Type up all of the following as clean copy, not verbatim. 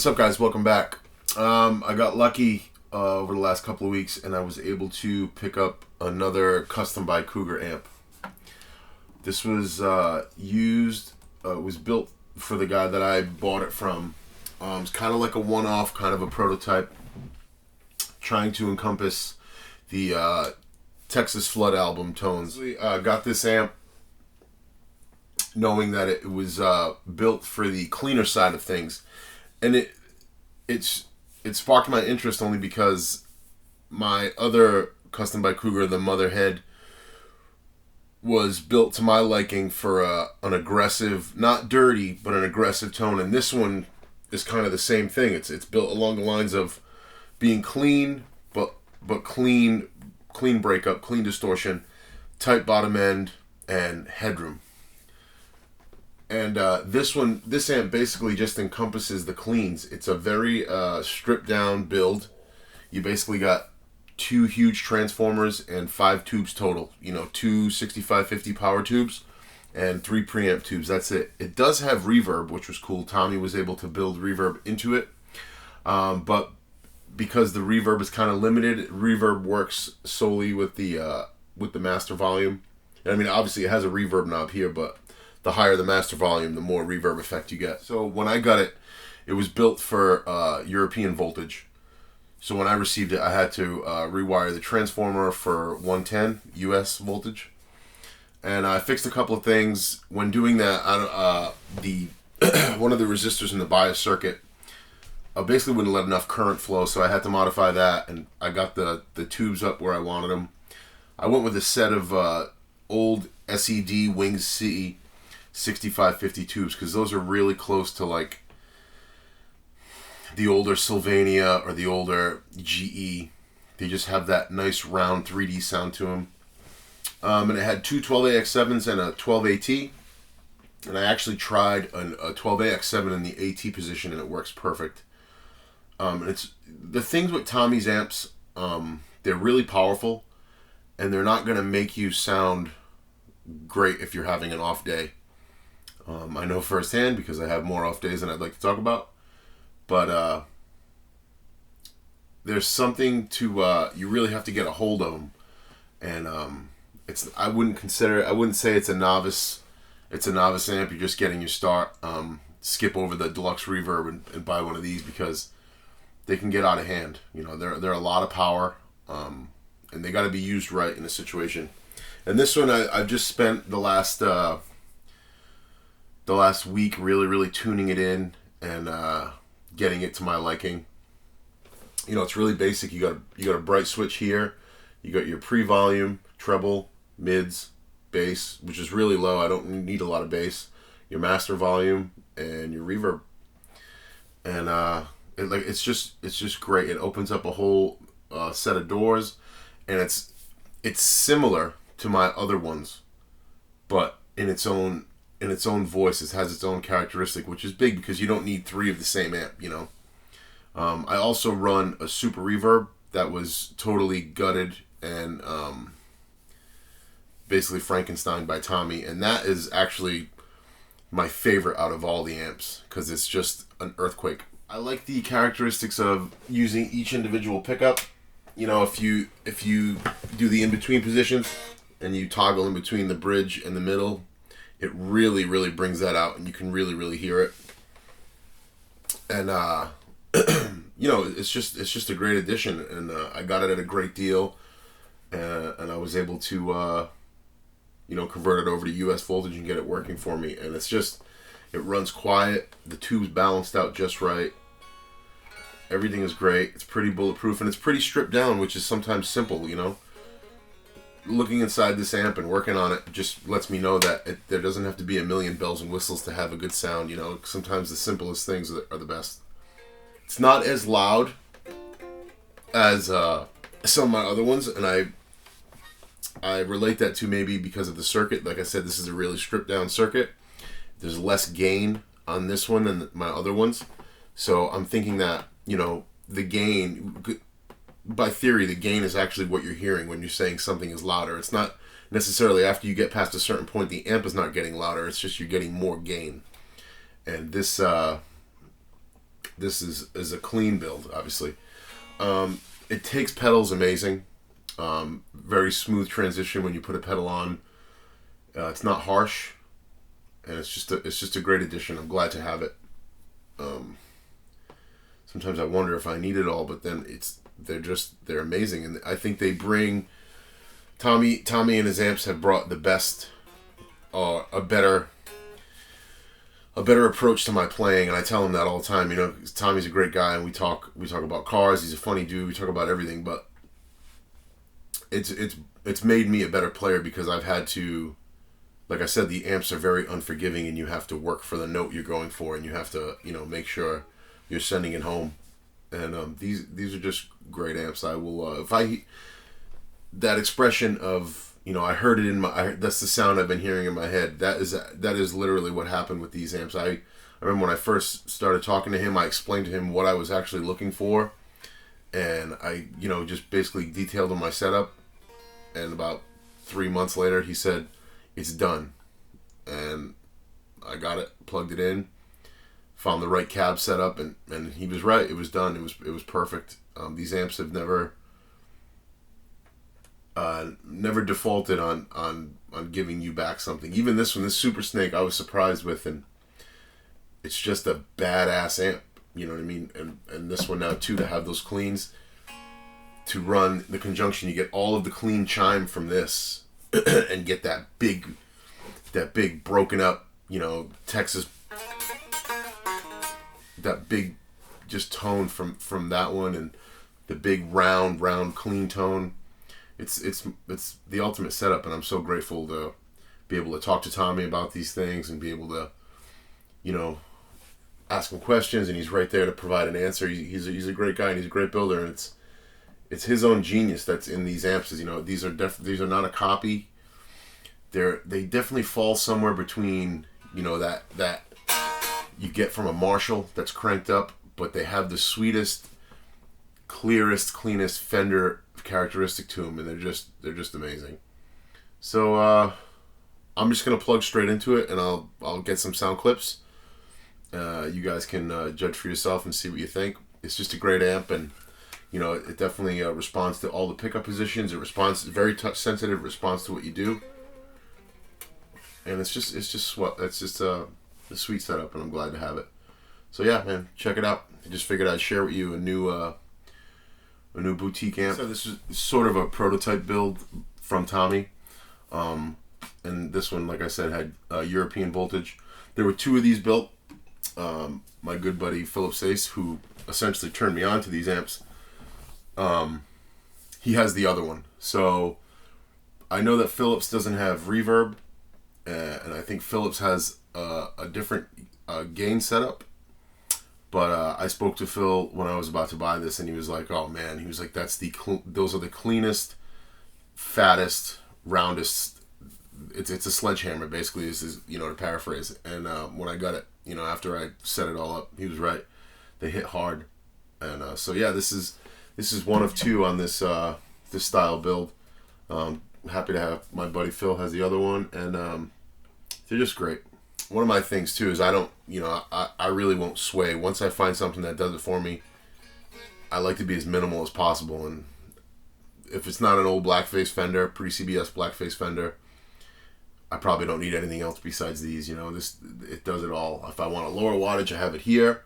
What's up, guys? Welcome back. I got lucky over the last couple of weeks and I was able to pick up another custom by Cougar amp. This was was built for the guy that I bought it from. It's kind of like a one-off, kind of a prototype, trying to encompass the Texas Flood album tones. Got this amp knowing that it was built for the cleaner side of things. And it sparked my interest only because my other custom by Cougar, the Motherhead, was built to my liking for an aggressive, not dirty, but an aggressive tone. And this one is kind of the same thing. It's built along the lines of being clean, but clean breakup, clean distortion, tight bottom end, and headroom. And this amp basically just encompasses the cleans. It's a very stripped down build. You basically got 2 huge transformers and 5 tubes total. You know, 2 6550 power tubes and 3 preamp tubes. That's it. It does have reverb, which was cool. Tommy was able to build reverb into it. But because the reverb is kind of limited, reverb works solely with the master volume. I mean, obviously it has a reverb knob here, but the higher the master volume, the more reverb effect you get. So when I got it, it was built for European voltage. So when I received it, I had to rewire the transformer for 110 US voltage. And I fixed a couple of things. When doing that, one of the resistors in the bias circuit basically wouldn't let enough current flow, so I had to modify that, and I got the tubes up where I wanted them. I went with a set of old SED Wings C 6550 tubes, because those are really close to like the older Sylvania or the older GE. They just have that nice round 3D sound to them. And it had 2 12AX7s and a 12AT. And I actually tried a 12AX7 in the AT position, and it works perfect. And it's the things with Tommy's amps, they're really powerful, and they're not going to make you sound great if you're having an off day. I know firsthand because I have more off days than I'd like to talk about. But there's something to you really have to get a hold of them, and I wouldn't say it's a novice. It's a novice amp. You're just getting your start. Skip over the deluxe reverb and buy one of these because they can get out of hand. You know, they're a lot of power, and they got to be used right in a situation. And this one, I've just spent the last week really tuning it in and getting it to my liking. You know, it's really basic. You got a bright switch here. You got your pre-volume, treble, mids, bass, which is really low. I don't need a lot of bass. Your master volume and your reverb, and it's just great. It opens up a whole set of doors, and it's similar to my other ones, but in its own voice. It has its own characteristic, which is big because you don't need 3 of the same amp, you know. I also run a super reverb that was totally gutted and basically Frankenstein by Tommy, and that is actually my favorite out of all the amps because it's just an earthquake. I like the characteristics of using each individual pickup. You know, if you do the in-between positions and you toggle in between the bridge and the middle, it really brings that out, and you can really hear it. And you know, it's just a great addition, and I got it at a great deal, and I was able to you know, convert it over to US voltage and get it working for me. And it runs quiet. The tube's balanced out just right. Everything is great. It's pretty bulletproof, and it's pretty stripped down, which is sometimes simple, you know. Looking inside this amp and working on it just lets me know that there doesn't have to be a million bells and whistles to have a good sound, you know. Sometimes the simplest things are the best. It's not as loud as some of my other ones, and I relate that to maybe because of the circuit. Like I said, this is a really stripped down circuit. There's less gain on this one than my other ones. So I'm thinking that, you know, the gain, by theory, the gain is actually what you're hearing when you're saying something is louder. It's not necessarily after you get past a certain point, the amp is not getting louder. It's just you're getting more gain. And this this is a clean build, obviously. It takes pedals amazing. Very smooth transition when you put a pedal on. It's not harsh, and it's just a great addition. I'm glad to have it. Sometimes I wonder if I need it all, but then they're amazing, and I think they bring Tommy and his amps have brought the best, a better approach to my playing, and I tell him that all the time. You know, Tommy's a great guy, and we talk about cars. He's a funny dude. We talk about everything, but it's made me a better player because I've had to, like I said, the amps are very unforgiving, and you have to work for the note you're going for, and you have to, you know, make sure you're sending it home. And these are just great amps. I will that expression of, you know, I heard it in that's the sound I've been hearing in my head. That is literally what happened with these amps. I remember when I first started talking to him, I explained to him what I was actually looking for, and I, you know, just basically detailed on my setup. And about 3 months later, he said, "It's done," and I got it, plugged it in, found the right cab setup, and he was right. It was done. It was perfect. These amps have never defaulted on giving you back something. Even this one, this Super Snake, I was surprised with, and it's just a badass amp. You know what I mean? And this one now too, to have those cleans, to run the conjunction, you get all of the clean chime from this, and get that big broken up, you know, Texas, that big just tone from that one, and the big round clean tone. It's the ultimate setup, and I'm so grateful to be able to talk to Tommy about these things and be able to, you know, ask him questions, and he's right there to provide an answer. He's a great guy, and he's a great builder, and it's his own genius that's in these amps. You know, these are not a copy. They definitely fall somewhere between, you know, that you get from a Marshall that's cranked up, but they have the sweetest, clearest, cleanest Fender characteristic to them, and they're just amazing. So I'm just gonna plug straight into it, and I'll get some sound clips. You guys can judge for yourself and see what you think. It's just a great amp, and you know, it definitely responds to all the pickup positions. It responds very touch sensitive. Responds to what you do, and it's just a sweet setup, and I'm glad to have it. So yeah, man, check it out. I just figured I'd share with you a new boutique amp. So this is sort of a prototype build from Tommy, and this one, like I said, had European voltage. There were 2 of these built. My good buddy Philip Sace, who essentially turned me on to these amps, he has the other one. So I know that Philips doesn't have reverb, and I think Philips has a different gain setup. But I spoke to Phil when I was about to buy this, and he was like, "Oh man," he was like, "Those are the cleanest, fattest, roundest." It's a sledgehammer, basically. This is, you know, to paraphrase. And when I got it, you know, after I set it all up, he was right. They hit hard, and so yeah, this is one of 2 on this this style build. Happy to have my buddy Phil has the other one, and they're just great. One of my things too is I really won't sway. Once I find something that does it for me, I like to be as minimal as possible. And if it's not an old blackface Fender, pre-CBS blackface Fender, I probably don't need anything else besides these. You know, it does it all. If I want a lower wattage, I have it here.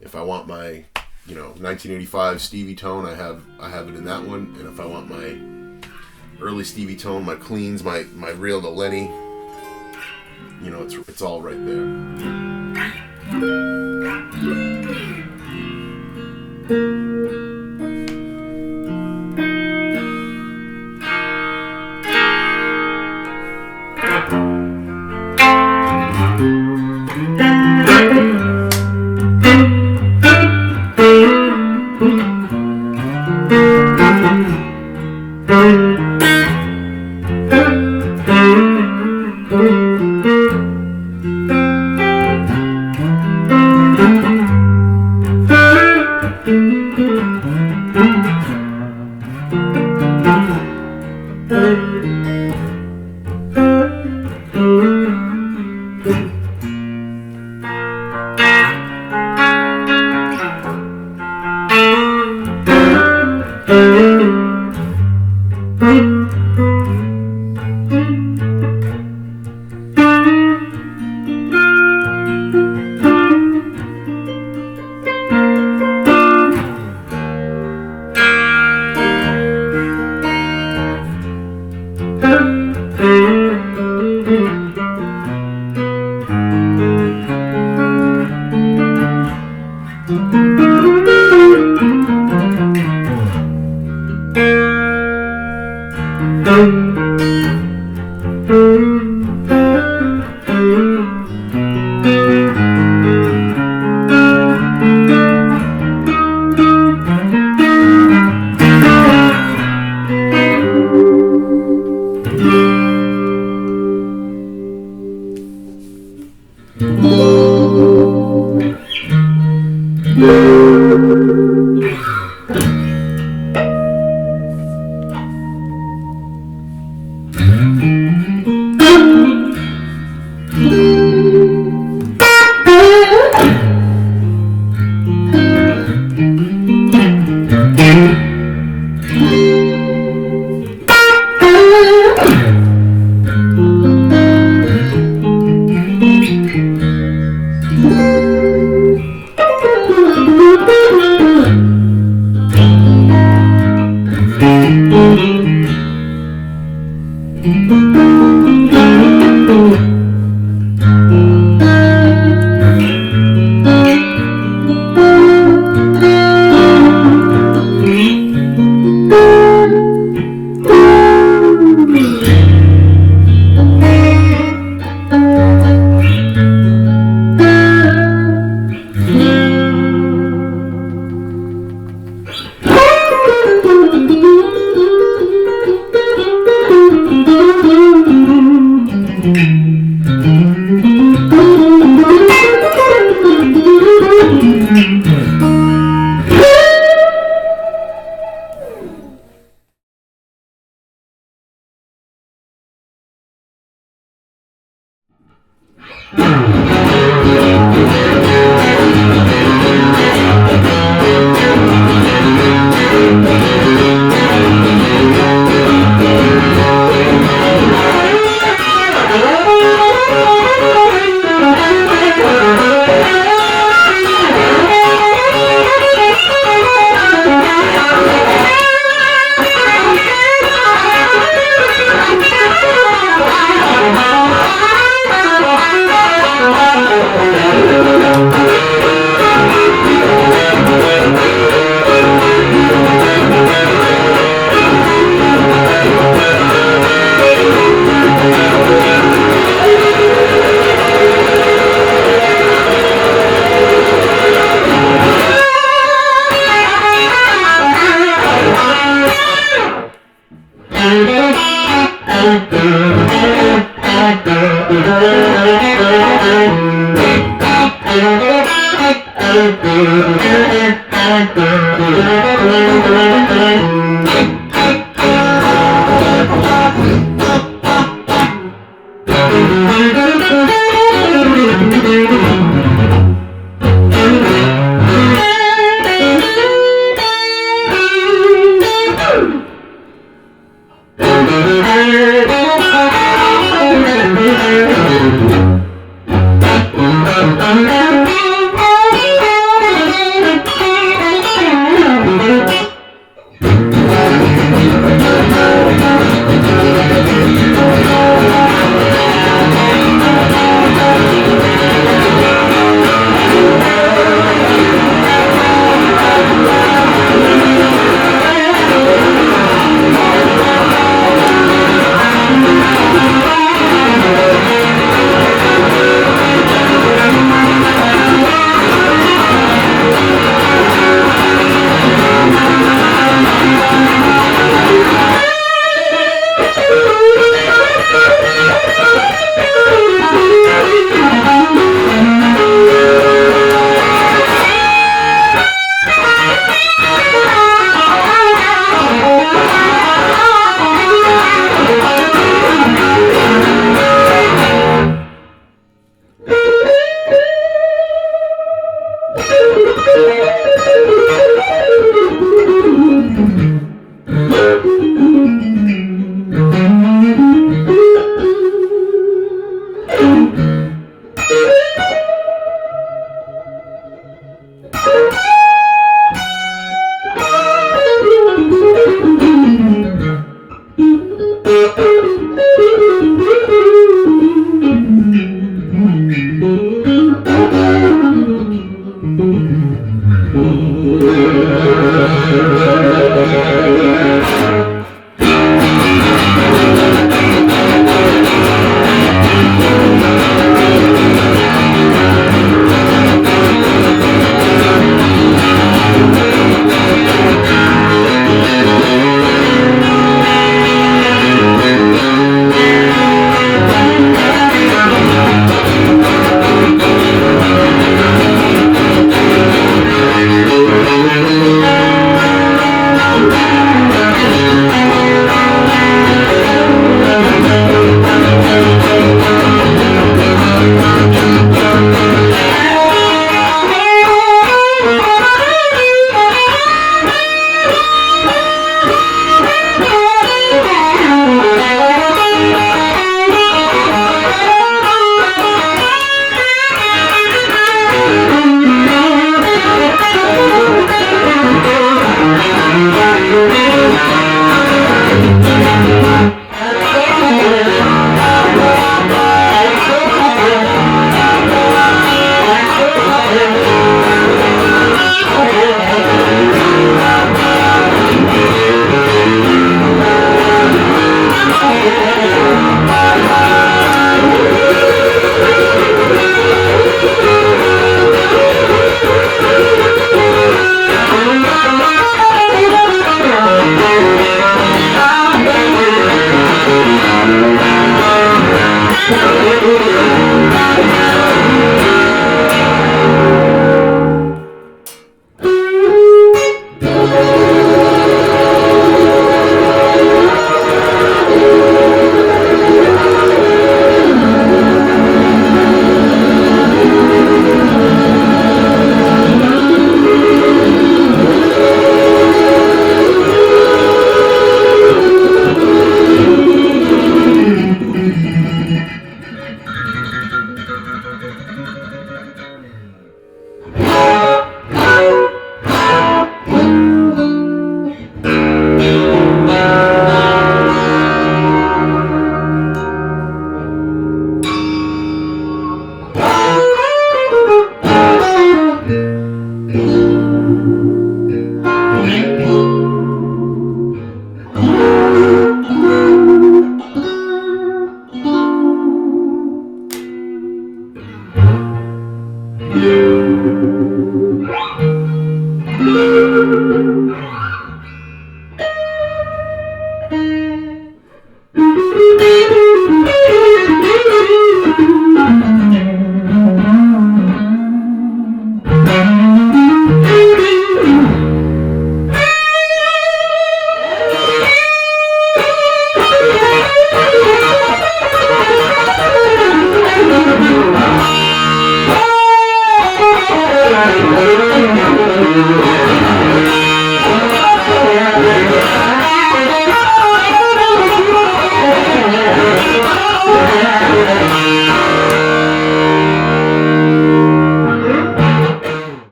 If I want my, you know, 1985 Stevie tone, I have it in that one. And if I want my early Stevie tone, my cleans, my real to Lenny, you know, it's all right there.